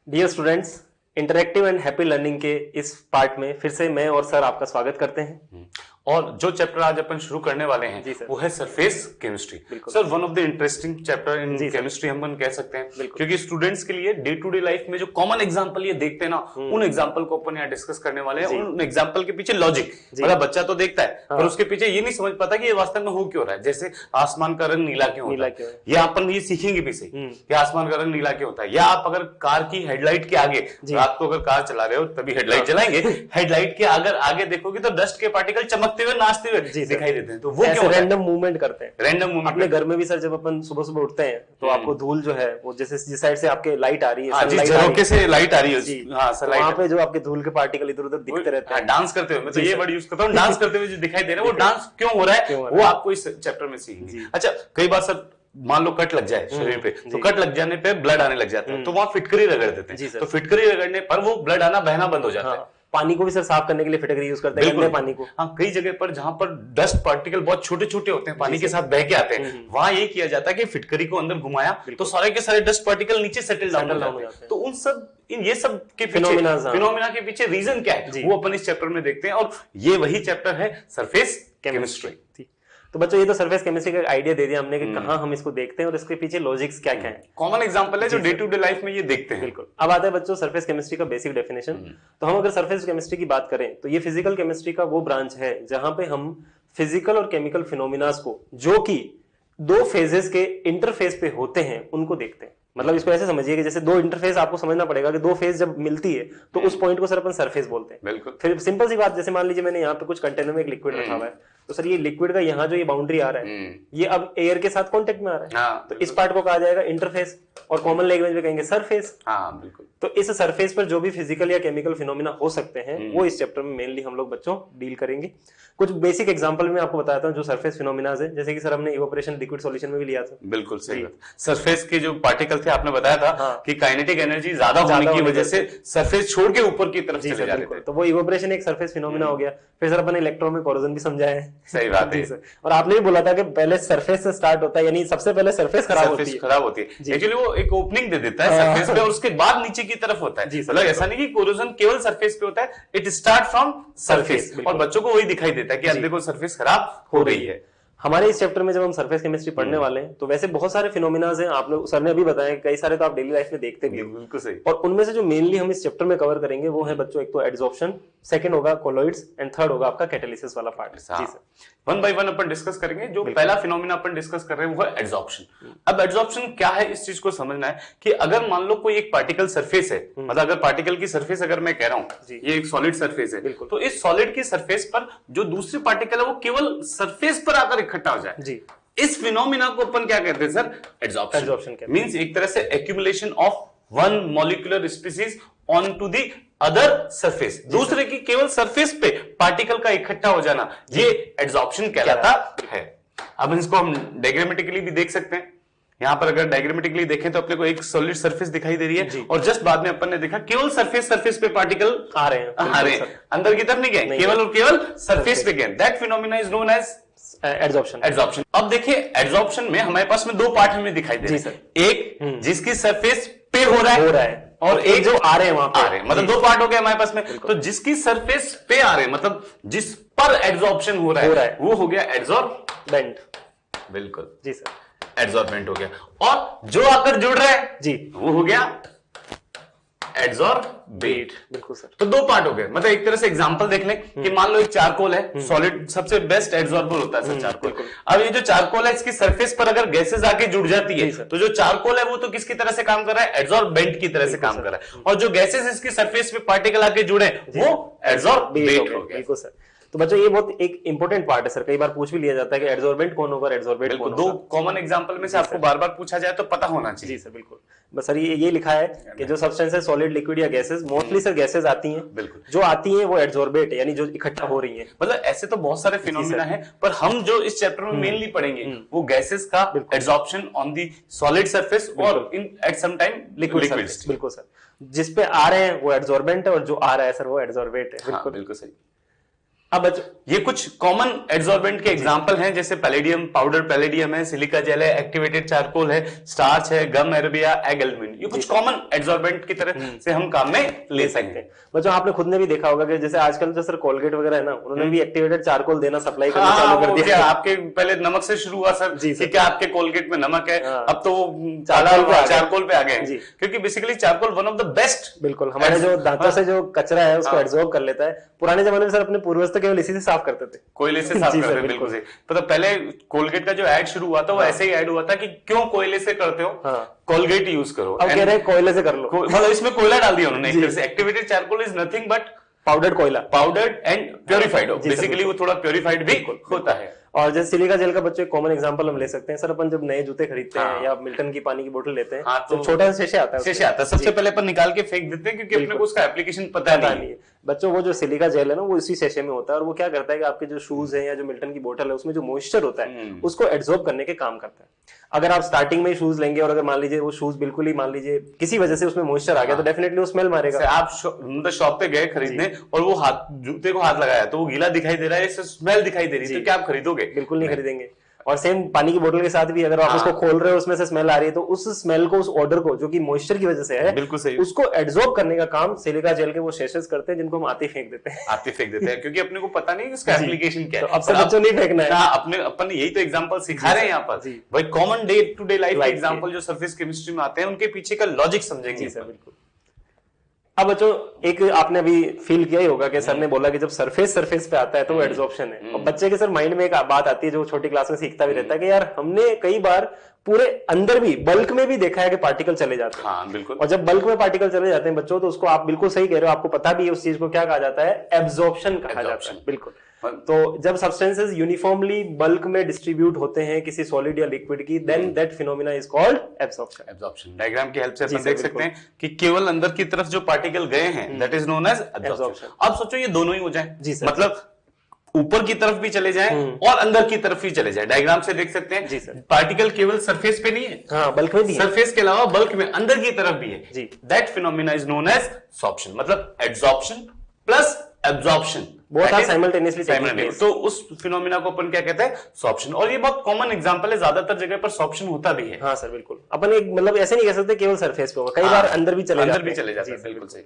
Dear students, interactive and happy learning के इस part में फिर से मैं और सर आपका स्वागत करते हैं। और जो चैप्टर आज अपन शुरू करने वाले हैं जी सर। वो है surface chemistry. Sir one of the interesting chapter in chemistry हम कह सकते हैं, क्योंकि स्टूडेंट्स के लिए डे टू डे लाइफ में जो कॉमन एग्जांपल ये देखते हैं ना, उन एग्जांपल को अपन यहाँ डिस्कस करने वाले हैं। उन एग्जांपल के पीछे लॉजिक, मतलब बच्चा तो देखता है पर उसके पीछे ये नहीं समझ पाता कि ये वास्तव में हो क्यों रहा है। जैसे आसमान का रंग नीला क्यों होता है, या अपन ये सीखेंगे भी सही कि आसमान का रंग नीला क्यों होता है। या आप अगर कार की हेडलाइट के आगे, रात को अगर कार चला रहे हो तभी हेडलाइट जलाएंगे, हेडलाइट के अगर आगे देखोगे तो डस्ट के पार्टिकल चमकते हुए नाचते हुए दिखाई देते हैं। तो वो ऐसे रैंडम मूवमेंट करते हैं। रैंडम मूवमेंट अपने घर में भी सर जब अपन सुबह सुबह उठते हैं तो आपको धूल जो है वो जैसे जिस साइड से आपके लाइट आ रही है, जिस झरोखे से लाइट आ रही है, वहां पे जो आपके धूल के पार्टिकल इधर उधर दिखते रहते हैं। डांस करते हुए, मैं तो ये वर्ड यूज करता हूँ, डांस करते हुए जो दिखाई दे रहा है वो डांस क्यों हो रहा है वो आपको इस चैप्टर में सीखेंगे। अच्छा, कई बार सर मान लो कट लग जाए शरीर पे, तो कट लग जाने पे ब्लड आने लग जाता है, तो वहां फिटकरी रगड़ देते हैं। तो फिटकरी रगड़ने पर वो ब्लड आना बहना बंद हो जाता है। पानी को भी सर साफ करने के लिए फिटकरी यूज करते हैं, गंदे पानी को। हाँ, कई जगह पर जहां पर डस्ट पार्टिकल बहुत छोटे छोटे होते हैं, पानी के साथ बह के आते हैं, वहां ये किया जाता है कि फिटकरी को अंदर घुमाया तो सारे के सारे डस्ट पार्टिकल नीचे सेटल डाउन हो जाते हैं। तो उन सब ये सब के फिनोमिना के पीछे रीजन क्या है वो अपन इस चैप्टर में देखते हैं, और ये वही चैप्टर है सरफेस केमिस्ट्री। तो बच्चों, ये तो सरफेस केमिस्ट्री का आइडिया दे दिया हमने कि कहाँ हम इसको देखते हैं और इसके पीछे लॉजिक्स क्या क्या है। कॉमन एग्जांपल है जो डे टू डे लाइफ में ये देखते हैं। बिल्कुल। अब आता है बच्चों सरफेस केमिस्ट्री का बेसिक डेफिनेशन। तो हम अगर सरफेस केमिस्ट्री की बात करें तो ये फिजिकल केमिस्ट्री का वो ब्रांच है जहां पे हम फिजिकल और केमिकल फिनोमिनास को, जो कि दो फेजेस के इंटरफेस पे होते हैं, उनको देखते हैं। मतलब इसको ऐसे समझिए कि जैसे दो इंटरफेस आपको समझना पड़ेगा कि दो फेज जब मिलती है तो उस पॉइंट को सर अपन सरफेस बोलते हैं। बिल्कुल। फिर सिंपल सी बात, जैसे मान लीजिए मैंने यहाँ पे कुछ कंटेनर में एक लिक्विड रखा हुआ है, तो सर ये लिक्विड का यहाँ जो ये बाउंड्री आ रहा है ये अब एयर के साथ कांटेक्ट में आ रहा है, तो इस पार्ट को कहा जाएगा इंटरफेस, और कॉमन लैंग्वेज में कहेंगे सरफेस। बिल्कुल। तो इस सरफेस पर जो भी फिजिकल या केमिकल फिनोमिना हो सकते हैं वो इस चैप्टर में मेनली हम लोग बच्चों डील करेंगे। कुछ बेसिक एग्जांपल में आपको बताता हूं जो सरफेस फिनोमिना है, जैसे कि सर हमने इवेपोरेशन लिक्विड सॉल्यूशन में भी लिया था। बिल्कुल सही बात। सरफेस के जो पार्टिकल थे आपने बताया था कि काइनेटिक एनर्जी ज्यादा होने की वजह से सरफेस छोड़ के ऊपर की तरफ चले जाते थे, तो वो इवेपोरेशन एक सरफेस फिनोमिना हो गया। फिर सर अपन इलेक्ट्रॉन कोरोजन भी समझा है। सही बात है। और आपने भी बोला था कि पहले सरफेस से स्टार्ट होता है, यानी सबसे पहले सरफेस खराब होती है। एक्चुअली वो एक ओपनिंग दे देता है सरफेस पे और उसके बाद नीचे की तरफ होता है। मतलब ऐसा नहीं कि कोरोजन केवल सरफेस पे होता है, इट स्टार्ट फ्रॉम सरफेस, और बच्चों को वही दिखाई देता है कि अब देखो सरफेस खराब हो रही है। हमारे इस चैप्टर में जब हम सरफेस केमिस्ट्री पढ़ने वाले हैं तो वैसे बहुत सारे फिनोमिनाज हैं, आपने सर ने अभी बताया, कई सारे तो आप डेली लाइफ में देखते भी। बिल्कुल सही। और उनमें से जो मेनली हम इस चैप्टर में कवर करेंगे वो है बच्चों, एक तो एड्सॉर्प्शन, सेकंड होगा कोलॉइड्स, एंड थर्ड होगा आपका कैटालिसिस वाला पार्ट। जी सर। वन बाय वन अपन डिस्कस करेंगे। जो पहला फिनोमिना अपन डिस्कस कर रहे हैं वो है एड्सॉर्प्शन। अब एड्सॉर्प्शन क्या है, इस चीज को समझना है कि अगर मान लो कोई एक पार्टिकल सरफेस है, मतलब अगर पार्टिकल की सरफेस अगर मैं कह रहा हूं ये एक सॉलिड सरफेस है, तो इस सॉलिड की सरफेस पर जो दूसरी पार्टिकल है वो केवल सरफेस पर आकर इकट्ठा हो जाए जी, इस फिनोमिना को अपन क्या कहते हैं सर? एड्सॉर्प्शन। मींस एक तरह से accumulation of one molecular species on to the other surface, दूसरे की केवल सरफेस पे पार्टिकल का इकट्ठा हो जाना, ये एड्सॉर्प्शन कहलाता है। अब इसको हम डायग्रामेटिकली भी देख सकते हैं। यहां पर अगर डायग्रामेटिकली देखें तो अपने को एक सॉलिड सरफेस दिखाई दे रही है, और जस्ट बाद में अपन ने देखा केवल सरफेस पे पार्टिकल आ रहे हैं, अंदर की तरफ नहीं गए, केवल और केवल सरफेस पे गए। That phenomena is known as adsorption. अब देखिए एड्सॉर्प्शन में हमारे पास में दो पार्ट हमें दिखाई दे रहे हैं, एक जिसकी सरफेस पे हो रहा है और एक जो आ रहे हैं वहां पे आ रहे हैं, मतलब दो पार्ट हो गए हमारे पास में। तो जिसकी सरफेस पे आ रहे हैं, मतलब जिस पर एड्सॉर्प्शन हो रहा है वो हो गया एड्सॉर्बेंट। बिल्कुल जी सर, एड्सॉर्बेंट हो गया। और जो आकर जुड़ रहा है जी वो हो गया एड्सॉर्बेट। बिल्कुल सर। तो दो पार्ट हो गए। मतलब एक तरह से एग्जांपल देख लें कि मान लो एक चारकोल है, सॉलिड सबसे बेस्ट एड्सॉर्बर होता है सर चारकोल। अब ये जो चारकोल है इसकी सरफेस पर अगर गैसेस आके जुड़ जाती है तो जो चारकोल है वो तो किसकी तरह से काम कर रहा है? एड्सॉर्बेंट की तरह से काम कर रहा है, और जो गैसेस इसकी सरफेस पे पार्टिकल आके जुड़े वो एड्सॉर्बेट हो गया। बिल्कुल सर। तो बच्चों ये बहुत एक इंपॉर्टेंट पार्ट है सर, कई बार पूछ भी लिया जाता है कि एड्सॉर्बेंट कौन होगा, एड्सॉर्बेट कौन होगा। दो कॉमन एग्जांपल में से आपको बार बार पूछा जाए तो पता होना चाहिए। जी सर बिल्कुल। बस सर ये लिखा है कि जो सब्सटेंस है सॉलिड, लिक्विड या गैसेस, मोस्टली सर गैसेस आती हैं, बिल्कुल जो आती हैं वो एड्सॉर्बेट है, यानी जो इकट्ठा हो रही हैं। मतलब ऐसे तो बहुत सारे फिनोमिना है, पर हम जो इस चैप्टर में मेनली पढ़ेंगे वो गैसेस का adsorption on the solid surface और इन एट सम टाइम लिक्विड। बिल्कुल सर। जिस पे आ रहे हैं वो एड्सॉर्बेंट है और जो आ रहा है सर वो एड्सॉर्बेट है। बिल्कुल सही। बिल्कुल सही। तो मतलब ऐसे तो बहुत सारे फिनोमिना है, पर हम जो इस चैप्टर में मेनली पढ़ेंगे वो गैसेस का adsorption on the solid surface और इन एट सम टाइम लिक्विड। अब ये कुछ कॉमन एड्सॉर्बेंट के एग्जांपल हैं, जैसे पैलेडियम, पाउडर पैलेडियम है, सिलिका जेल है, एक्टिवेटेड चारकोल है, स्टार्च है, गम एरबिया, एग एल्यूमिन, ये कुछ कॉमन एड्सॉर्बेंट की तरह से हम काम में ले सकते हैं। बच्चों आपने खुद ने भी देखा होगा कि जैसे आजकल जो सर कोलगेट वगैरह है ना, उन्होंने भी एक्टिवेटेड चारकोल देना सप्लाई करना चालू कर दिया। आपके पहले नमक से शुरू हुआ सर कि क्या आपके कोलगेट में नमक है, अब तो चारकोल पे आ गए, क्योंकि basically charcoal one of the best, बिल्कुल हमारे जो दांतों से जो कचरा है उसको एब्जॉर्ब कर लेता है। पुराने जमाने में सर अपने पूर्वज तो केवल इसी से साफ करते थे, कोयले से साफ करते थे, बिल्कुल सही। तो पहले कोलगेट का जो ऐड शुरू हुआ था वो ऐसे ही ऐड हुआ था कि क्यों कोयले से करते हो, कोलगेट यूज करो। अब कह रहे हैं कोयले से कर लो, मतलब इसमें कोयला डाल दिया उन्होंने एक तरह से। Activated charcoal is nothing but powdered कोयला, पाउडर्ड एंड प्योरीफाइड, बेसिकली वो थोड़ा प्योरीफाइड भी होता है। और जैसे सिलिका जेल का बच्चों एक कॉमन एग्जांपल हम ले सकते हैं सर, अपन जब नए जूते खरीदते हैं या मिल्टन की पानी की बोतल लेते हैं, तो छोटा सा शीशे आता है, सबसे पहले अपन निकाल के फेंक देते हैं, क्योंकि अपने को उसका एप्लीकेशन पता नहीं है। बच्चों वो जो सिलिका जेल है ना, वो इसी सेशे में होता है, और वो क्या करता है कि आपके जो शूज है या जो मिल्टन की बोतल है उसमें जो मॉइस्चर होता है उसको एब्जॉर्ब करने के काम करता है। अगर आप स्टार्टिंग में शूज लेंगे और अगर मान लीजिए वो शूज बिल्कुल ही मान लीजिए किसी वजह से उसमें मॉइस्चर आ गया, तो डेफिनेटली वो स्मेल मारेगा। आप मतलब शॉप पे गए खरीदने और वो जूते को हाथ लगाया तो वो गीला दिखाई दे रहा है, स्मेल दिखाई दे रही है, तो क्या आप खरीदोगे? बिल्कुल नहीं खरीदेंगे। और सेम पानी की बोतल के साथ भी अगर आप उसको खोल रहे हो उसमें से स्मेल आ रही है, तो उस स्मेल को, उस ऑर्डर को, जो कि मॉइस्चर की वजह से है, बिल्कुल सही, उसको एब्जॉर्ब करने का काम सिलिका जेल के वो सेशेस करते हैं, जिनको हम आते फेंक देते हैं, क्योंकि अपने को पता नहीं इसका एप्लीकेशन क्या है। तो अब से बच्चों नहीं फेंकना है, अपन यही तो एग्जांपल सिखा रहे हैं यहाँ पर भाई, common day to day life के एग्जांपल जो सरफेस केमिस्ट्री में आते हैं उनके पीछे का लॉजिक समझेंगे सर। बिल्कुल। अब बच्चों एक आपने अभी फील किया ही होगा कि सर ने बोला कि जब सरफेस पे आता है तो वो एड्सॉर्प्शन है, और बच्चे के सर माइंड में एक बात आती है जो छोटी क्लास में सीखता भी रहता है कि यार हमने कई बार पूरे अंदर भी बल्क में भी देखा है कि पार्टिकल चले जाते हैं। हाँ, बिल्कुल। और जब बल्क में पार्टिकल चले जाते हैं बच्चों, तो उसको आप बिल्कुल सही कह रहे हो, आपको पता भी है उस चीज को क्या कहा जाता है, एब्जॉर्प्शन कहा जाता है। बिल्कुल। तो जब सब्सटेंसेस यूनिफॉर्मली बल्क में डिस्ट्रीब्यूट होते हैं किसी सॉलिड या लिक्विड की, then that phenomena is called absorption. Diagram की हेल्प से अपन देख सकते हैं कि केवल अंदर की तरफ जो पार्टिकल गए हैं that is known as absorption. अब सोचो ये दोनों ही हो जाए, मतलब ऊपर की तरफ भी चले जाए और अंदर की तरफ भी चले जाए। डायग्राम से देख सकते हैं पार्टिकल केवल सरफेस पे नहीं है, बल्क में भी है, सरफेस के अलावा बल्क में अंदर की तरफ भी है। That phenomena is known as sorption, मतलब एड्सॉर्प्शन प्लस एब्जॉर्प्शन, साइमल्टेनियसली। तो उस फिनोमिना को अपन क्या कहते हैं, सॉर्प्शन। और ये बहुत कॉमन एग्जांपल है, ज्यादातर जगह पर सॉर्प्शन होता भी है। हाँ सर बिल्कुल। अपन एक मतलब ऐसे नहीं कह सकते केवल सरफेस पे होगा, कई बार अंदर भी चले जाते हैं। बिल्कुल सही।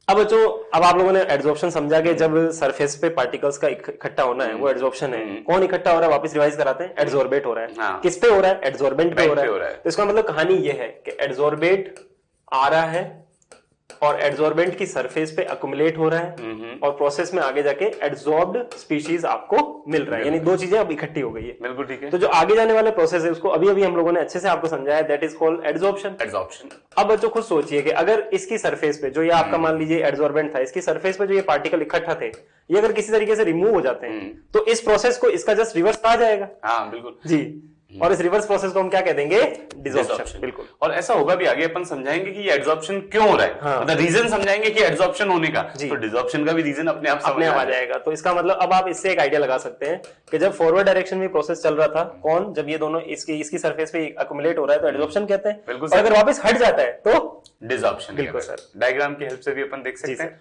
अब बच्चों अब आप लोगों ने एड्सॉर्प्शन समझा कि जब सरफेस पे पार्टिकल्स का इकट्ठा होना है वो एड्सॉर्प्शन है। कौन इकट्ठा हो रहा है, वापस रिवाइज कराते हैं, एड्सॉर्बेट हो रहा है। किस पे हो रहा है, एड्सॉर्बेंट पे हो रहा है। तो इसका मतलब कहानी ये है कि एड्सॉर्बेट आ रहा है और एड्सॉर्बेंट की सरफेस पे अक्युमुलेट हो रहा है, और प्रोसेस में आगे जाके एड्सॉर्ब्ड स्पीशीज आपको मिल रहा है, यानी दो चीजें अब इकट्ठी हो गई है। बिल्कुल ठीक है। तो जो आगे जाने वाले प्रोसेस है उसको अभी अभी हम लोगों ने अच्छे से आपको समझाया, दैट इज कॉल्ड एड्सॉर्प्शन। अब बच्चों खुद सोचिए कि अगर इसकी सरफेस पे जो ये आपका मान लीजिए एड्सॉर्बेंट था, इसकी सरफेस पे जो ये पार्टिकल इकट्ठा थे, ये अगर किसी तरीके से रिमूव हो जाते हैं तो इस प्रोसेस को इसका जस्ट रिवर्स आ जाएगा। हाँ बिल्कुल जी। और इस रिवर्स प्रोसेस को हम क्या कह देंगे, डिसॉर्प्शन। बिल्कुल। और ऐसा होगा भी, आगे अपन समझाएंगे कि ये एड्सॉर्प्शन क्यों हो रहा है, मतलब रीजन समझाएंगे कि एड्सॉर्प्शन होने का, तो डिसॉर्प्शन का भी रीजन अपने आप आ जाएगा। तो इसका मतलब अब आप इससे एक आइडिया लगा सकते हैं कि जब फॉरवर्ड डायरेक्शन में प्रोसेस चल रहा था, कौन, जब ये दोनों इसकी सरफेस पे अक्युमुलेट हो रहा है तो एड्सॉर्प्शन कहते हैं, और अगर वापस हट जाता है तो डिसॉर्प्शन। बिल्कुल सर। डायग्राम की हेल्प से भी अपन देख सकते हैं,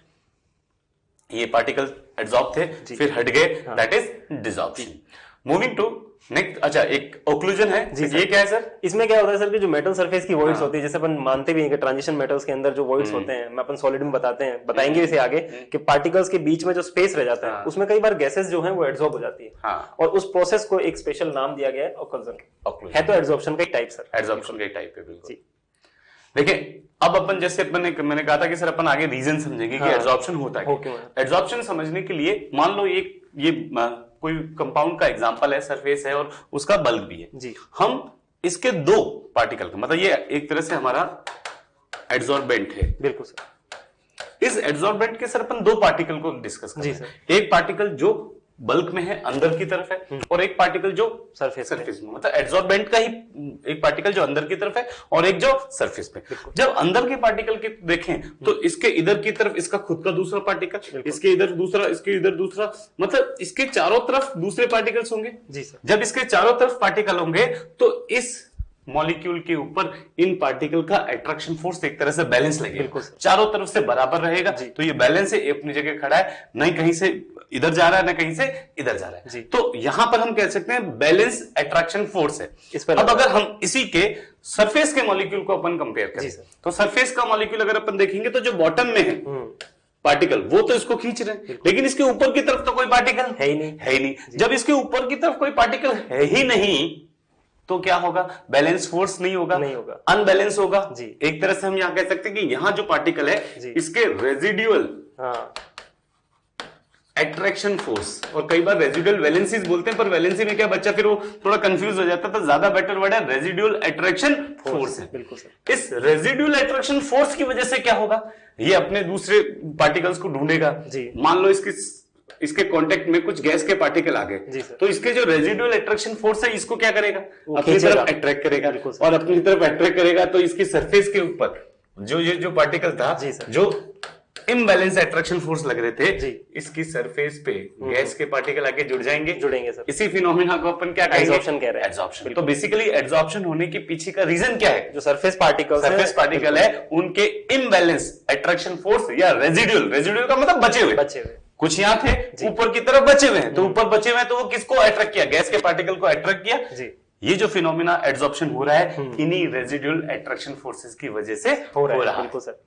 ये पार्टिकल एड्सॉर्ब थे फिर हट गए, that is desorption. Moving to next, अच्छा एक ओक्लूजन है, ये क्या है सर? इसमें क्या होता है सर कि जो मेटल सरफेस की वॉइड्स होती है, जैसे अपन मानते भी हैं कि ट्रांजिशन मेटल्स के अंदर जो वॉइड्स होते हैं, मैं अपन सॉलिड में बताएंगे इसे आगे, कि पार्टिकल्स के बीच में जो स्पेस रह जाता है उसमें कई बार गैसेस जो है वो एड्सॉर्ब हो जाती है, और उस प्रोसेस को एक स्पेशल नाम दिया गया है ओक्लूजन। है तो एड्सॉर्प्शन का एक टाइप सर, एड्सॉर्प्शन का एक टाइप है। बिल्कुल। देखिए अब अपन जैसे मैंने कहा था कि सर अपन आगे रीजन समझेंगे कि एड्सॉर्प्शन होता है। एड्सॉर्प्शन समझने के लिए मान लो ये कोई कंपाउंड का एग्जांपल है, सरफेस है और उसका बल्क भी है जी। हम इसके दो पार्टिकल का, मतलब ये एक तरह से हमारा एड्सॉर्बेंट है। बिल्कुल सर। इस एड्सॉर्बेंट के सर अपन दो पार्टिकल को डिस्कस करेंगे। एक पार्टिकल जो बल्क में है, अंदर की तरफ है, और एक पार्टिकल जो सरफेस में, मतलब एड्सॉर्बेंट का ही एक पार्टिकल जो अंदर की तरफ है और एक जो सरफेस पे। जब अंदर के पार्टिकल के देखें तो इसके इधर की तरफ इसका खुद का दूसरा पार्टिकल, इसके इधर दूसरा, इसके इधर दूसरा, मतलब इसके चारों तरफ दूसरे पार्टिकल्स होंगे जी सर। जब इसके चारों तरफ पार्टिकल होंगे तो इस मॉलिक्यूल के ऊपर इन पार्टिकल का अट्रैक्शन फोर्स एक तरह से बैलेंस लगेगा, बिल्कुल सर। चारों तरफ से बराबर रहेगा, तो ये बैलेंस है, अपनी जगह खड़ा है, नहीं कहीं से इधर जा रहा है ना कहीं से इधर जा रहा है। तो यहां पर हम कह सकते हैं बैलेंस अट्रैक्शन फोर्स है। अब अगर हम इसी के सरफेस के मॉलिक्यूल को अपन कंपेयर करें तो सरफेस का मॉलिक्यूल अगर अपन देखेंगे तो जो बॉटम में है पार्टिकल वो तो इसको खींच रहे हैं, लेकिन इसके ऊपर की तरफ तो कोई पार्टिकल है ही नहीं। जब इसके ऊपर की तरफ कोई पार्टिकल है ही नहीं तो क्या होगा, बैलेंस फोर्स नहीं होगा, अनबैलेंस होगा जी। एक तरह से हम यहां कह सकते हैं कि यहां जो पार्टिकल है इसके रेजिडुअल अट्रैक्शन फोर्स, और कई बार रेजिडुअल वैलेंसीज बोलते हैं, पर वैलेंसी में क्या बच्चा फिर वो थोड़ा कंफ्यूज हो जाता है, तो ज्यादा बेटर वर्ड है रेजिडुअल अट्रैक्शन फोर्स है। बिल्कुल सर। इस रेजिडुअल अट्रैक्शन फोर्स की वजह से क्या होगा, ये अपने दूसरे पार्टिकल्स को ढूंढेगा। मान लो इसके कांटेक्ट में कुछ गैस के पार्टिकल आ गए, तो इसके जो रेजिडुअल अट्रैक्शन फोर्स है इसको क्या करेगा, अपनी तरफ अट्रैक्ट करेगा, और अपनी तरफ अट्रैक्ट करेगा तो इसकी सरफेस के ऊपर जो पार्टिकल था जो इम्बैलेंस अट्रैक्शन फोर्स लग रहे थे, इसकी सरफेस पे गैस के पार्टिकल आके जुड़ेंगे सर। इसी फिनोमिना को अपन क्या कहेंगे, एड्सॉर्प्शन कह रहे हैं। एड्सॉर्प्शन। तो बेसिकली एड्सॉर्प्शन होने के पीछे का रीजन क्या है, जो सरफेस पार्टिकल है उनके इम्बैलेंस अट्रैक्शन फोर्स या रेजिडुअल का मतलब बचे हुए कुछ यहाँ थे ऊपर की तरफ बचे हुए हैं, तो ऊपर बचे हुए हैं तो वो किसको अट्रैक्ट किया, गैस के पार्टिकल को अट्रैक्ट किया। ये जो फिनोमिना एड्सॉर्प्शन हो रहा है इन्हीं रेजिडुअल अट्रैक्शन फोर्सेस की वजह से हो रहा है। बिल्कुल सर,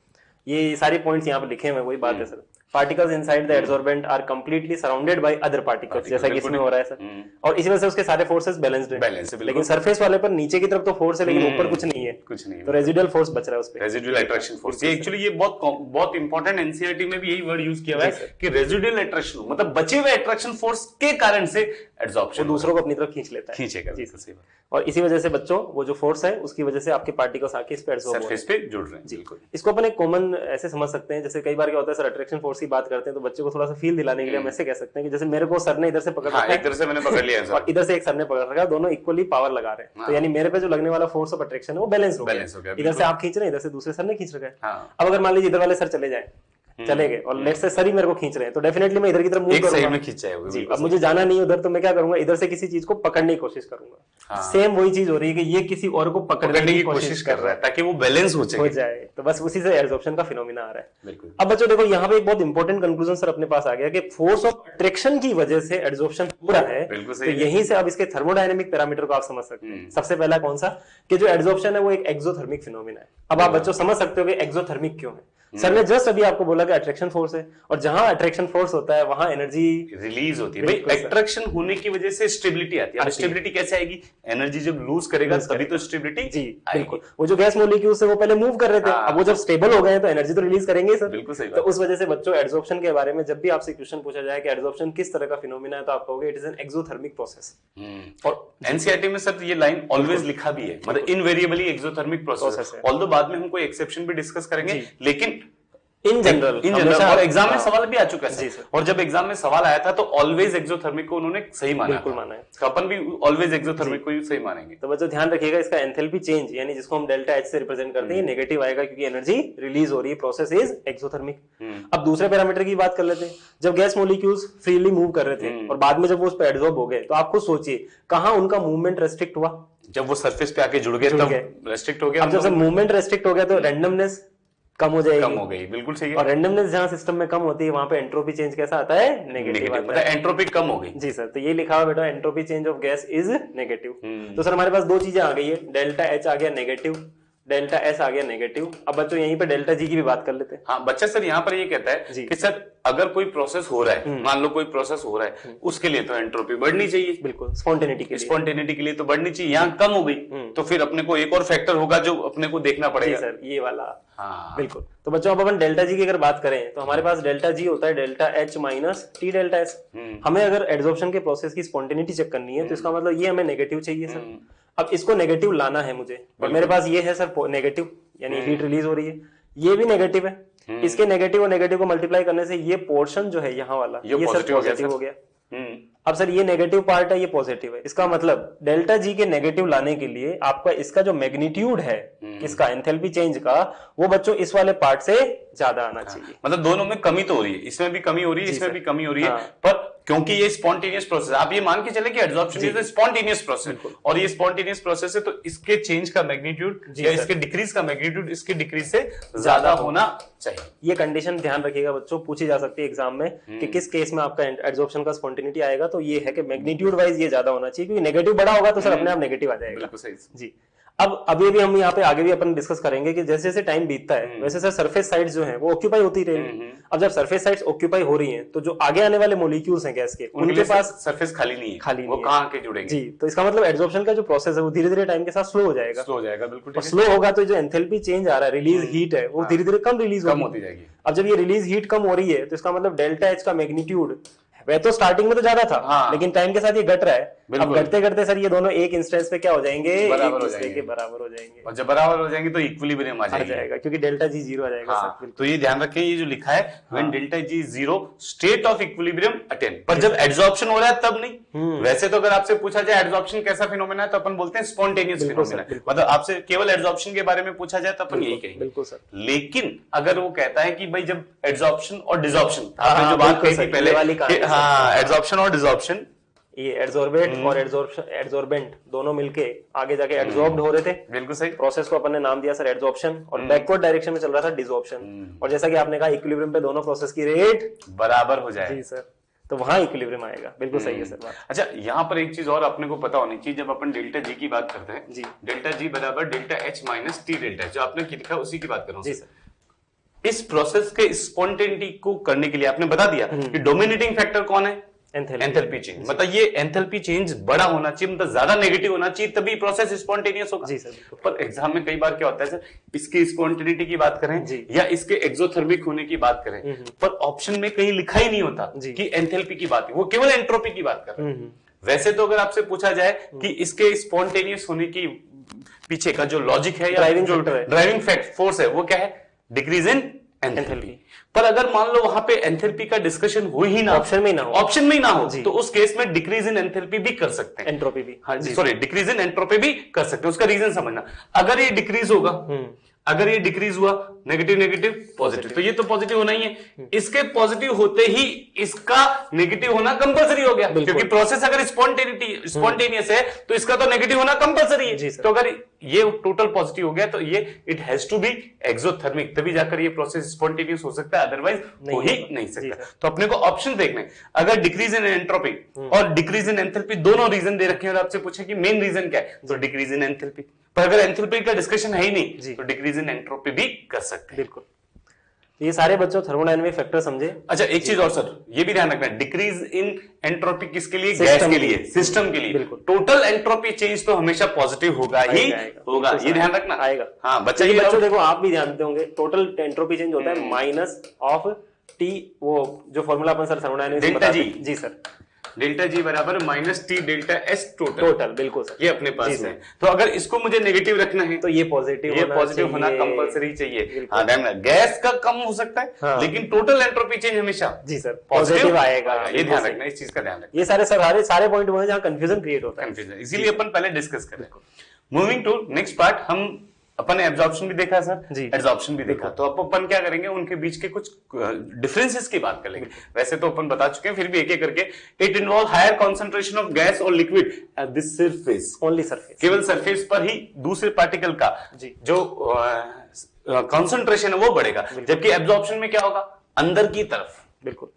ये सारे पॉइंट्स यहाँ पे लिखे हुए हैं, वही बात है sir. Particles inside the adsorbent are completely surrounded by other particles, जैसा कि इसमें हो रहा है सर, और इसी वजह से उसके सारे फोर्सेस बैलेंस्ड हैं। लेकिन सरफेस वाले पर नीचे की तरफ तो फोर्स है, लेकिन ऊपर कुछ नहीं है, तो रेजिडुअल फोर्स बच रहा है उस पे, रेजिडुअल अट्रैक्शन फोर्स। ये एक्चुअली ये बहुत इंपॉर्टेंट, एनसीईआरटी में भी यही वर्ड यूज किया हुआ है कि रेजिडुअल अट्रैक्शन मतलब बचे हुए अट्रैक्शन फोर्स के कारण से एड्सॉर्प्शन दूसरों को अपनी तरफ खींच लेता है, खींचेगा। और इसी वजह से बच्चों वो जो फोर्स है उसकी वजह से आपके पार्टिकल्स आके इस पे एब्सॉर्ब सरफेस पे जुड़ रहे हैं। जी, इसको अपन एक कॉमन ऐसे समझ सकते हैं, जैसे कई बार क्या होता है सर, अट्रैक्शन फोर्स की बात करते हैं तो बच्चे को थोड़ा सा फील दिलाने के लिए हम ऐसे कह सकते हैं कि जैसे मेरे को सर ने इधर से पकड़ रखा है, एक तरह से मैंने पकड़ लिया है और इधर से एक सर ने पकड़ रखा है, दोनों इक्वली पावर लगा रहे हैं, तो यानी मेरे पे जो लगने वाला फोर्स ऑफ अट्रैक्शन है वो बैलेंस हो गया। इधर से आप खींच रहे हैं, इधर से दूसरे सर ने खींच रखा है। अब अगर मान लीजिए इधर वाले सर चले जाए, चले गए और लेट्स से सर ही मेरे को खींच रहे हैं, तो डेफिनेटली मैं इधर की तरफ मूव करूंगा। अब मुझे जाना नहीं उधर, तो मैं क्या करूंगा, इधर से किसी चीज को पकड़ने की कोशिश करूंगा। सेम वही चीज हो रही है कि ये किसी और को पकड़ने की कोशिश कर रहा है ताकि वो बैलेंस हो जाए, तो बस उसी से एड्सॉर्प्शन का फिनोमिना आ रहा है। अब बच्चों देखो यहाँ पे एक बहुत इंपॉर्टेंट कंक्लूजन सर अपने पास आ गया कि फोर्स ऑफ अट्रैक्शन की वजह से एड्सॉर्प्शन हो रहा है, तो यहीं से अब इसके थर्मोडायनेमिक पैरामीटर को आप समझ सकते हैं। सबसे पहला कौन सा, कि जो एड्सॉर्प्शन है वो एक एक्सोथर्मिक फिनोमिना है। अब आप बच्चों समझ सकते हो कि एक्सोथर्मिक क्यों है। सर ने जस्ट अभी आपको बोला कि अट्रैक्शन फोर्स है, और जहां अट्रैक्शन फोर्स होता है वहां एनर्जी रिलीज होती है। भाई अट्रैक्शन होने की वजह से स्टेबिलिटी आती है। अब स्टेबिलिटी कैसे आएगी, एनर्जी जब लूज करेगा तभी तो स्टेबिलिटी जी बिल्कुल। वो जो गैस मॉलिक्यूल्स है वो पहले मूव कर रहे थे, अब वो जब स्टेबल हो गए तो एनर्जी तो रिलीज करेंगे सर। बिल्कुल सही। तो उस वजह से बच्चों एड्सॉर्प्शन के बारे में जब भी आपसे क्वेश्चन पूछा जाए कि एड्सॉर्प्शन किस तरह का फिनोमिना है, तो आप कहोगे it is an exothermic process. और एनसीईआरटी में सर ये लाइन ऑलवेज लिखा भी है, मतलब इनवेरिएबली एक्सोथर्मिक प्रोसेस है। ऑल्दो बाद में हम कोई एक्सेप्शन भी डिस्कस करेंगे, लेकिन इन जनरल और एग्जाम में सवाल भी आ चुका है। और जब एग्जाम में सवाल आया था तो ऑलवेज एक्सोथर्मिक को उन्होंने सही माना, बिल्कुल माना है। तो अपन भी ऑलवेज एक्सोथर्मिक को सही मानेंगे। तो बच्चों ध्यान रखिएगा, इसका एंथैल्पी चेंज यानी जिसको हम डेल्टा एच से रिप्रेजेंट करते हैं नेगेटिव आएगा, क्योंकि एनर्जी रिलीज हो रही है, प्रोसेस इज एक्सोथर्मिक। अब दूसरे पैरामीटर की बात कर लेते हैं। जब गैस मॉलिक्यूल्स फ्रीली मूव कर रहे थे और बाद में जब वो उस पर एब्सॉर्ब हो गए, तो आप खुद सोचिए कहां उनका मूवमेंट रेस्ट्रिक्ट हुआ, जब वो सरफेस पे आके जुड़ गए तब रेस्ट्रिक्ट हो गया। अब जब मूवमेंट रेस्ट्रिक्ट हो गया तो रैंडमनेस कम हो जाएगी, कम हो गई, बिल्कुल सही है। और रैंडमनेस जहां सिस्टम में कम होती है वहां पे एंट्रोपी चेंज कैसा आता है, नेगेटिव आता है, मतलब एंट्रोपी कम हो गई। जी सर, तो ये लिखा हुआ बेटा entropy change of gas is negative. तो सर हमारे पास दो चीजें आ गई है, डेल्टा एच आ गया नेगेटिव, डेल्टा एस आ गया नेगेटिव। अब बच्चों यहीं पे डेल्टा जी की भी बात कर लेते हैं। हाँ बच्चा सर यहाँ पर ये कहता है कि सर अगर कोई प्रोसेस हो रहा है, मान लो कोई प्रोसेस हो रहा है, उसके लिए तो एंट्रोपी बढ़नी चाहिए, बिल्कुल स्पॉन्टेनिटी के लिए तो बढ़नी चाहिए, यहाँ कम हो गई तो फिर अपने को एक और फैक्टर होगा जो अपने को देखना पड़ेगा। सर ये वाला, हाँ बिल्कुल। तो बच्चों अब अपन डेल्टा जी की अगर बात करें तो हमारे पास डेल्टा जी होता है delta H minus T delta S. हमें अगर एड्सॉर्प्शन के प्रोसेस की स्पॉन्टेनिटी चेक करनी है तो इसका मतलब ये हमें नेगेटिव चाहिए सर। अब इसको नेगेटिव लाना है मुझे, और मेरे पास ये है सर नेगेटिव, यानी हीट रिलीज हो रही है, ये भी नेगेटिव है। इसके नेगेटिव और नेगेटिव को मल्टीप्लाई करने से ये पोर्शन जो है यहाँ वाला ये सर पॉजिटिव हो गया। अब सर ये नेगेटिव पार्ट है, ये पॉजिटिव है। इसका मतलब डेल्टा जी के नेगेटिव लाने के लिए आपका इसका जो मैग्नीट्यूड है किसका, एंथैल्पी चेंज का, वो बच्चों इस वाले पार्ट से ज्यादा आना चाहिए। मतलब दोनों में कमी तो हो रही है, इसमें भी कमी हो रही है, इसमें भी कमी हो रही है, पर क्योंकि ये स्पॉन्टेनियस प्रोसेस, आप ये मान के चले कि एड्सॉर्प्शन इज स्पॉन्टेनियस प्रोसेस, और ये स्पॉन्टेनियस प्रोसेस है, तो इसके चेंज का मैग्नीट्यूड या इसके डिक्रीज का मैग्नीट्यूड इसके डिक्रीज से ज्यादा होना चाहिए। ये कंडीशन ध्यान रखिएगा बच्चों, पूछी जा सकती है एग्जाम में कि किस केस में आपका एड्सॉर्प्शन का स्पॉन्टेनिटी आएगा, तो ये है कि मैग्नीट्यूड वाइज ये ज्यादा होना चाहिए, क्योंकि नेगेटिव बड़ा होगा तो सर अपने आप नेगेटिव आ जाएगा। बिल्कुल सही जी। अब अभी भी हम यहाँ पे आगे भी अपन डिस्कस करेंगे कि जैसे जैसे टाइम बीतता है वैसे सर सरफेस साइड्स जो हैं वो ऑक्यूपाई होती रहेंगी। अब जब सरफेस साइड्स ऑक्यूपाई हो रही हैं तो जो आगे आने वाले मॉलिक्यूल्स हैं गैस के उनके पास सरफेस खाली नहीं है, खाली वो कहाँ के जुड़ेंगे। जी, तो इसका मतलब एड्सॉर्प्शन का जो प्रोसेस है वो धीरे धीरे टाइम के साथ स्लो हो जाएगा। स्लो हो जाएगा, बिल्कुल। और स्लो होगा तो जो एंथैल्पी चेंज आ रहा है, रिलीज हीट है, वो धीरे धीरे कम रिलीज होती जाएगी। अब जब ये रिलीज हीट कम हो रही है तो इसका मतलब डेल्टा एच का मैग्नीट्यूड वह तो स्टार्टिंग में तो ज्यादा था, लेकिन टाइम के साथ ये घट रहा है। अब घटते घटते सर ये दोनों एक इंस्टेंस पे क्या हो जाएंगे, एक दूसरे के बराबर हो जाएंगे, और जब बराबर हो जाएंगे तो इक्विलिब्रियम आ जाएगा, क्योंकि डेल्टा जी जीरो आ जाएगा। सर तो ये ध्यान रखें, ये जो लिखा है when delta G zero state of equilibrium attain, पर जब एड्सॉर्प्शन हो रहा है तब नहीं। वैसे तो अगर आपसे पूछा जाए एड्सॉर्प्शन कैसा फिनोमेना है तो अपन बोलते हैं स्पॉन्टेनियस फिनोमेना, मतलब आपसे केवल एड्सॉर्प्शन के बारे में पूछा जाए तो अपन यही कहेंगे। बिल्कुल सर। लेकिन अगर वो कहता है कि भाई जब एड्सॉर्प्शन और डिसॉर्प्शन, आपने जो बात कही थी पहले, हाँ एड्सॉर्प्शन और डिसॉर्प्शन, ये एड्सॉर्बेट और एड्सॉर्बेंट दोनों मिलके आगे जाके एड्सॉर्ब्ड हो रहे थे। बिल्कुल सही। प्रोसेस को अपन ने नाम दिया सर एड्सॉर्प्शन, और बैकवर्ड डायरेक्शन में चल रहा था डिसॉर्प्शन, और जैसा कि आपने कहा इक्विलिब्रियम पे दोनों प्रोसेस की रेट बराबर हो जाए। जी सर, तो वहां इक्विलिब्रियम आएगा। बिल्कुल सही है सर बात। अच्छा, यहाँ पर एक चीज और अपने को पता होनी चाहिए, जब अपन डेल्टा जी की बात करते हैं, जी, डेल्टा जी बराबर delta H minus T delta, जो आपने लिखा उसी की बात कर रहा हूँ। जी सर। इस प्रोसेस के स्पॉन्टेनिटी को करने के लिए आपने बता दिया कि डोमिनेटिंग फैक्टर कौन है, एंथैल्पी चेंज। मतलब ये एंथैल्पी चेंज बड़ा होना चाहिए, मतलब ज्यादा नेगेटिव होना चाहिए, तभी प्रोसेस स्पॉन्टेनियस होगा। जी सर। पर एग्जाम में कई बार क्या होता है सर, इसकी स्पॉन्टेनिटी की बात करें या इसके एक्सोथर्मिक होने की बात करें, पर ऑप्शन में कहीं लिखा ही नहीं होता कि एंथैल्पी की बात है, वो केवल एंट्रोपी की बात कर रहे हैं। वैसे तो अगर आपसे पूछा जाए कि इसके स्पॉन्टेनियस होने की पीछे का जो लॉजिक है या जो ड्राइविंग फोर्स है वो क्या है, डिक्रीज इन एंथैल्पी। पर अगर मान लो वहां पे एंथैल्पी का डिस्कशन हो ही ना, ऑप्शन में ना हो तो उस केस में डिक्रीज इन एंथैल्पी भी कर सकते हैं, एंट्रोपी भी, हाँ जी सॉरी, डिक्रीज इन एंट्रोपी भी कर सकते हैं। उसका रीजन समझना, अगर ये डिक्रीज होगा, अगर ये डिक्रीज हुआ नेगेटिव नेगेटिव पॉजिटिव, तो ये तो पॉजिटिव होना ही है, इसके पॉजिटिव होते ही इसका नेगेटिव होना कंपलसरी हो गया, क्योंकि प्रोसेस अगर स्पॉन्टेनियस है तो इसका तो नेगेटिव होना कंपलसरी है। तो अगर ये टोटल पॉजिटिव हो गया तो ये it has to be exothermic, तभी जाकर ये प्रोसेस स्पॉन्टेनियस हो सकता है, अदरवाइज हो ही नहीं सकता। तो अपने को ऑप्शन देखने, अगर डिक्रीज इन एंट्रोपी और डिक्रीज इन एंथैल्पी दोनों रीजन दे रखे हैं और आपसे पूछे कि मेन रीजन क्या है, तो डिक्रीज इन एंथैल्पी। पर अगर एंथैल्पी का डिस्कशन है ही नहीं तो डिक्रीज इन एंट्रोपी भी कर सकते हैं। बिल्कुल, ये सारे बच्चों थर्मोडायनामिक फैक्टर समझे। अच्छा, एक चीज और सर, ये भी ध्यान रखना, डिक्रीज इन एंट्रोपी किसके लिए, गैस के लिए, सिस्टम के लिए। टोटल एंट्रोपी चेंज तो हमेशा पॉजिटिव होगा ही होगा, ये ध्यान रखना आएगा। हाँ बच्चा, ये बच्चों देखो आप भी जानते होंगे, टोटल एंट्रोपी चेंज होता है माइनस ऑफ टी, वो जो फॉर्मूला अपन सर थर्मोडायनामिक्स में बताते हैं। जी सर, डेल्टा जी बराबर minus T delta S total. बिल्कुल सर, ये अपने पास है। तो अगर इसको मुझे नेगेटिव रखना है तो ये पॉजिटिव होना कंपलसरी चाहिए। हाँ, गैस का कम हो सकता है, लेकिन टोटल एंट्रोपी चेंज हमेशा जी सर पॉजिटिव आएगा। ये ध्यान रखना, इस चीज का ध्यान रखना। ये सारे पॉइंट वो हैं जहां कंफ्यूजन क्रिएट होता है, इसीलिए अपन पहले डिस्कस करें। मूविंग टू नेक्स्ट पार्ट, हम अपन ने एब्जॉर्प्शन भी देखा सर, एड्सॉर्प्शन भी देखा, तो अब अपन क्या करेंगे, उनके बीच के कुछ डिफरेंसेस की बात करेंगे। वैसे तो अपन बता चुके हैं, फिर भी एक एक करके। It involve higher concentration of gas और liquid at this surface, only surface, केवल सरफेस पर ही दूसरे पार्टिकल का जो कॉन्सेंट्रेशन है वो बढ़ेगा, जबकि एब्जॉर्प्शन में क्या होगा, अंदर की तरफ, बिल्कुल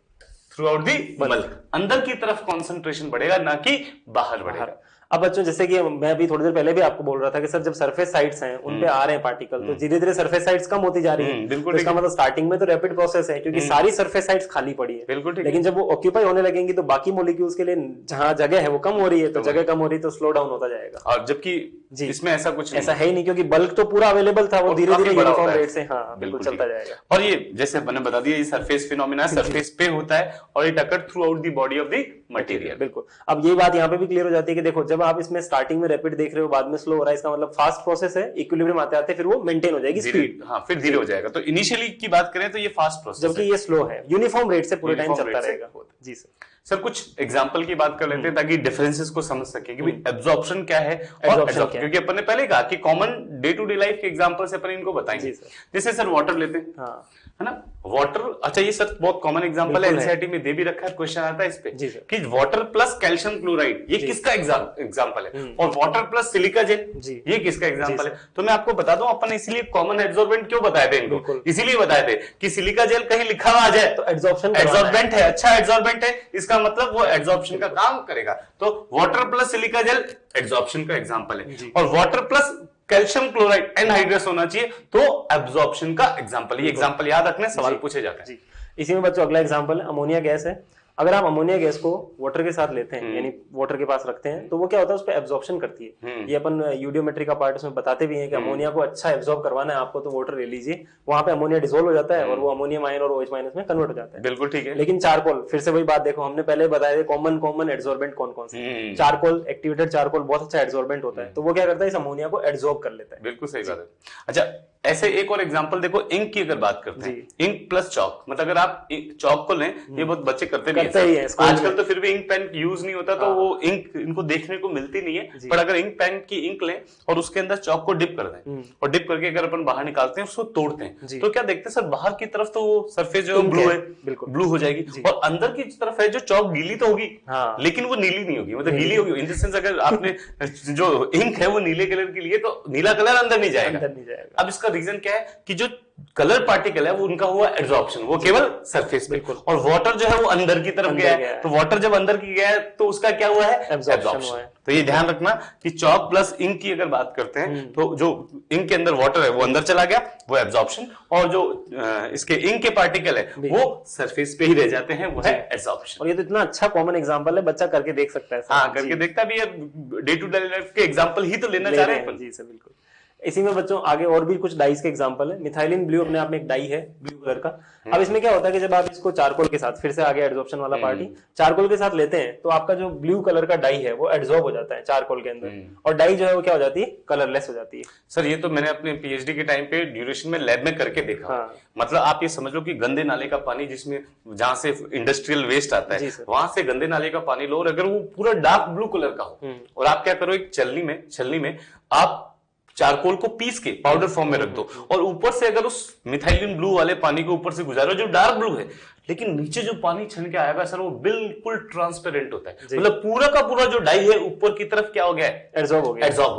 थ्रू आउट दी बल्क, अंदर की तरफ कॉन्सेंट्रेशन बढ़ेगा, ना कि बाहर बढ़ेगा। अब बच्चों जैसे कि मैं अभी थोड़ी देर पहले भी आपको बोल रहा था कि सर जब सरफेस साइड्स हैं उन पे आ रहे हैं पार्टिकल, तो धीरे धीरे सरफेस साइड्स कम होती जा रही है। बिल्कुल, तो इसका मतलब स्टार्टिंग में तो रैपिड प्रोसेस है, क्योंकि सारी सरफेस साइड्स खाली पड़ी है। बिल्कुल, लेकिन जब वो ऑक्यूपाई होने लगेंगी तो बाकी मॉलिक्यूल्स के लिए जहां जगह है वो कम हो रही है, तो जगह कम हो रही है तो स्लो डाउन होता जाएगा। और जबकि इसमें ऐसा कुछ ऐसा है ही नहीं, क्योंकि बल्क तो पूरा अवेलेबल था, वो धीरे धीरे यूनिफॉर्म रेट से बिल्कुल चलता जाएगा। और ये जैसे मैंने बता दिया, ये सरफेस फिनोमेना सरफेस पे होता है और it occur through out the body of the material. बिल्कुल, अब ये बात यहाँ पे भी क्लियर हो जाती है कि देखो जब आप इसमें स्टार्टिंग में रैपिड देख रहे हो, बाद में स्लो हो रहा है, इसका मतलब फास्ट प्रोसेस है, इक्विलिब्रियम आते आते फिर वो मेंटेन हो जाएगी स्पीड, हाँ फिर धीरे हो जाएगा। तो इनिशियली की बात करें तो ये फास्ट प्रोसेस, जबकि ये स्लो है, यूनिफॉर्म रेट से पूरे टाइम चलता रहेगा। जी सर, कुछ एग्जांपल की बात कर लेते हैं ताकि डिफरेंसेस को समझ सके कि भाई एब्जॉर्प्शन क्या है और एब्जॉर्प्शन, क्योंकि अपन ने पहले कहा कि common day to day life के एग्जांपल से अपन इनको बताएंगे। जैसे सर वाटर लेते हैं, है ना। वाटर, अच्छा ये सर बहुत कॉमन एग्जांपल है, एनसीईआरटी में दे भी रखा है, क्वेश्चन आता है इस पे कि वाटर प्लस कैल्शियम क्लोराइड ये किसका एग्जांपल है, और वाटर प्लस सिलिका जेल ये किसका एग्जांपल है। तो मैं आपको बता दूं, अपन इसीलिए कॉमन एब्जॉर्बेंट क्यों बताए थे इनको, इसीलिए बताए थे कि सिलिका जेल कहीं लिखा हुआ आ जाए तो एब्जॉर्बेंट है, अच्छा एब्जॉर्बेंट है, इसका मतलब वो एब्जॉर्प्शन का काम करेगा। तो water plus silica gel absorption का एग्जांपल है, और water plus calcium chloride anhydrous होना चाहिए तो एब्जॉर्प्शन का एग्जांपल। ये एग्जांपल याद रखने, सवाल पूछे जाते हैं। इसी में बच्चों अगला एग्जांपल है अमोनिया गैस है। अगर आप अमोनिया गैस को वाटर के साथ लेते हैं, यानी वाटर के पास रखते हैं, तो वो क्या होता है, उस पर एब्जॉर्प्शन करती है। ये अपन यूडियोमेट्री का पार्ट उसमें बताते भी हैं कि अमोनिया को अच्छा एब्जॉर्ब करवाना है आपको, तो वाटर ले लीजिए, वहां पे अमोनिया डिसोल्व हो जाता है और वो अमोनियम आयन और OH माइनस में कन्वर्ट हो जाता है। बिल्कुल ठीक है। लेकिन चारकोल, फिर से वही बात देखो, हमने पहले बताया थे कॉमन एब्जॉर्बेंट कौन कौन से। चारकोल, एक्टिवेटेड चारकोल बहुत अच्छा एब्जॉर्बेंट होता है, तो वो क्या करता है, इस अमोनिया को एब्जॉर्ब कर लेता है। बिल्कुल सही बात है। अच्छा ऐसे एक और एग्जांपल देखो, इंक की अगर बात करते हैं, इंक प्लस चौक, मतलब अगर आप चौक को लें, ये बहुत बच्चे करते भी हैं आजकल, तो फिर भी इंक पेन यूज नहीं होता, तो वो इंक इनको देखने को मिलती नहीं है, पर अगर इंक पेन की इंक लें और उसके अंदर चौक को डिप कर दें, और डिप करके अगर अपन बाहर निकालते हैं, उसको तोड़ते हैं, तो क्या देखते हैं सर, बाहर की तरफ तो वो सरफेस जो ब्लू है, बिल्कुल ब्लू हो जाएगी, और अंदर की तरफ है जो चौक गीली तो होगी, लेकिन वो नीली नहीं होगी, मतलब गीली होगी इन द सेंस, अगर आपने जो इंक है वो नीले कलर की लिए, तो नीला कलर अंदर नहीं जाएगा। अब इसका रीजन क्या है कि जो कलर पार्टिकल है वो उनका हुआ एब्जॉर्प्शन, वो केवल सरफेस पे, और वाटर जो है वो अंदर की तरफ गया है, तो वाटर जब अंदर की गया है तो उसका क्या हुआ है, एब्जॉर्प्शन। तो ये ध्यान रखना कि चौक प्लस इंक की अगर बात करते हैं, तो जो इंक के अंदर वाटर है वो अंदर चला गया, वो एब्जॉर्प्शन, और जो इसके इंक के पार्टिकल है वो सरफेस पे ही रह जाते हैं, वो है एब्जॉर्प्शन। और ये तो इतना अच्छा कॉमन एग्जांपल है, बच्चा करके देख सकता है। हाँ, करके देखता भी है, डे टू डे लाइफ के एग्जांपल ही तो लेना चाह रहे हैं। जी सर, बिल्कुल। इसी में बच्चों आगे और भी कुछ डाइस के एग्जांपल है। मिथाइलिन ब्लू अपने आप में एक डाई है, ब्लू कलर का। अब इसमें क्या होता है कि जब आप इसको चारकोल के साथ, फिर से आगे एड्सॉर्प्शन वाला पार्टी, चारकोल के साथ लेते हैं, तो आपका जो ब्लू कलर का डाई है वो एड्सॉर्ब हो जाता है चारकोल के अंदर, और डाई जो है वो क्या हो जाती है, कलरलेस हो जाती है। सर ये तो मैंने अपने पीएचडी के टाइम पे ड्यूरेशन में लैब में करके देखा। मतलब आप ये समझ लो कि गंदे नाले का पानी, जिसमें जहां से इंडस्ट्रियल वेस्ट आता है, वहां से गंदे नाले का पानी लो, और अगर वो पूरा डार्क ब्लू कलर का हो, और आप क्या करो, एक छलनी में आप चारकोल को पीस के पाउडर फॉर्म में रख दो, और ऊपर से अगर उस मिथाइलिन ब्लू वाले पानी को ऊपर से गुजारो जो डार्क ब्लू है, लेकिन नीचे जो पानी छन के आएगा सर वो बिल्कुल ट्रांसपेरेंट होता है, मतलब पूरा का पूरा जो डाई है ऊपर की तरफ क्या हो गया है, एब्जॉर्ब हो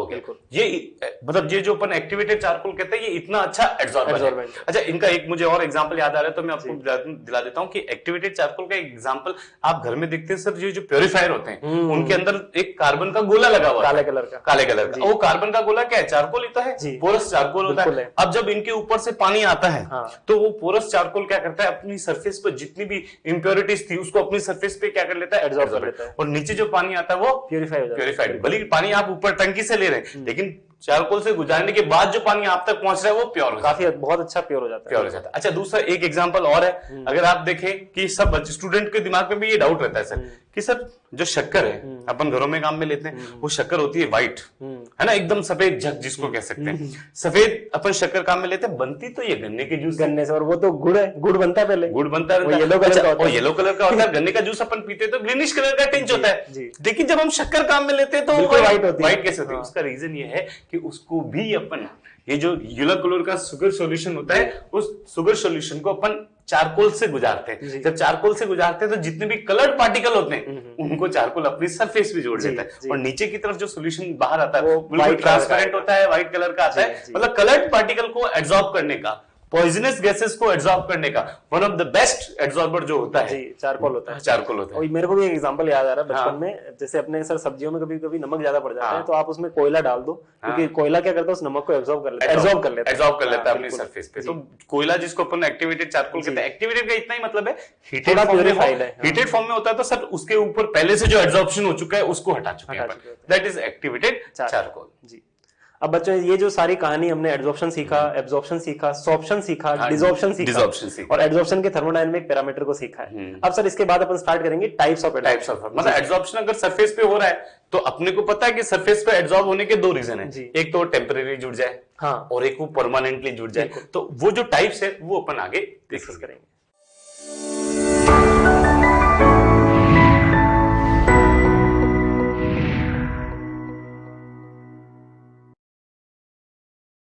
गया। ये मतलब ये जो अपन एक्टिवेटेड चारकोल कहते हैं, ये इतना अच्छा एब्जॉर्बर है। अच्छा इनका एक मुझे और एग्जांपल याद आ रहा है, तो मैं आपको दिला देता हूं कि एक्टिवेटेड चारकोल का एग्जांपल आप घर में देखते हैं सर, जो प्योरीफायर होते हैं उनके अंदर एक कार्बन का गोला लगा हुआ है, काले कलर का। वो कार्बन का गोला क्या है, चारकोल ही तो है, पोरस चारकोल होता है। अब जब इनके ऊपर से पानी आता है, तो वो पोरस चारकोल क्या करता है, अपनी सरफेस पर जितनी भी इंप्योरिटीज थी उसको अपनी सरफेस पे क्या कर लेता है, एब्जॉर्ब कर लेता है, और नीचे जो पानी आता है वो प्योरीफाइड। भले पानी आप ऊपर टंकी से ले रहे हैं, लेकिन चारकोल से गुजारने के बाद जो पानी आप तक पहुंच रहा है वो प्योर, काफी बहुत अच्छा प्योर हो जाता है। अच्छा दूसरा एक एग्जांपल और है, अगर आप देखें कि सब स्टूडेंट के दिमाग में भी ये डाउट रहता है सर कि सर जो शक्कर है अपन घरों में काम में लेते हैं, वो शक्कर होती है व्हाइट, है ना, एकदम सफेद झक जिसको कह सकते हैं, सफेद अपन शक्कर काम में लेते हैं, बनती तो ये गन्ने के जूस, गन्ने से, और वो तो गुड़ है, गुड़ बनता है पहले, गुड़ बनता है, येलो कलर का होता है। गन्ने का जूस अपन पीते तो ग्रीनिश कलर का टिंच होता है, लेकिन जब हम शक्कर काम में लेते हैं तो व्हाइट कैसे होती है। उसका रीजन ये है कि उसको भी अपन, ये जो येलो कलर का शुगर सॉल्यूशन होता है, उस शुगर सॉल्यूशन को अपन चारकोल से गुजारते हैं। जब चारकोल से गुजारते हैं तो जितने भी कलर्ड पार्टिकल होते हैं उनको चारकोल अपनी सरफेस पे जोड़ देता है, और नीचे की तरफ जो सॉल्यूशन बाहर आता है वो बिल्कुल ट्रांसपेरेंट होता है, व्हाइट कलर का आता है। मतलब कलर्ड पार्टिकल को एब्जॉर्ब करने का, पॉइजनस गैसेस को एब्जॉर्ब करने का one of the best absorber जो होता है चारकोल होता है, चारकोल होता है। और मेरे को भी एक एग्जांपल याद आ रहा है बचपन में, जैसे अपने सर सब्जियों में कभी कभी नमक ज्यादा पड़ जाता है, तो आप उसमें कोयला डाल दो, क्योंकि कोयला क्या करता है, उस नमक को एब्जॉर्ब कर लेता है अपनी सरफेस पे। तो कोयला जिसको अपन एक्टिवेटेड चारकोल कहते हैं, एक्टिवेटेड का इतना ही मतलब है हीटेड फॉर्म में होता है, तो सर उसके ऊपर पहले से जो एब्जॉर्प्शन हो चुका है उसको हटा चुके हैं, दैट इज एक्टिवेटेड चारकोल। जी। अब बच्चों ये जो सारी कहानी हमने एब्जॉर्प्शन सीखा, सॉर्प्शन सीखा, डिसॉर्प्शन सीखा, और एब्जॉर्प्शन के थर्मोडायनामिक पैरामीटर को सीखा है। अब सर इसके बाद अपन स्टार्ट करेंगे टाइप्स ऑफ मतलब एब्जॉर्प्शन अगर सरफेस पे हो रहा है तो अपने को पता है कि सरफेस पे एब्जॉर्ब होने के दो रीजन है, एक तो टेम्परेरी जुड़ जाए, और एक वो परमानेंटली जुड़ जाए। तो वो जो टाइप्स है वो अपन आगे डिस्कस करेंगे।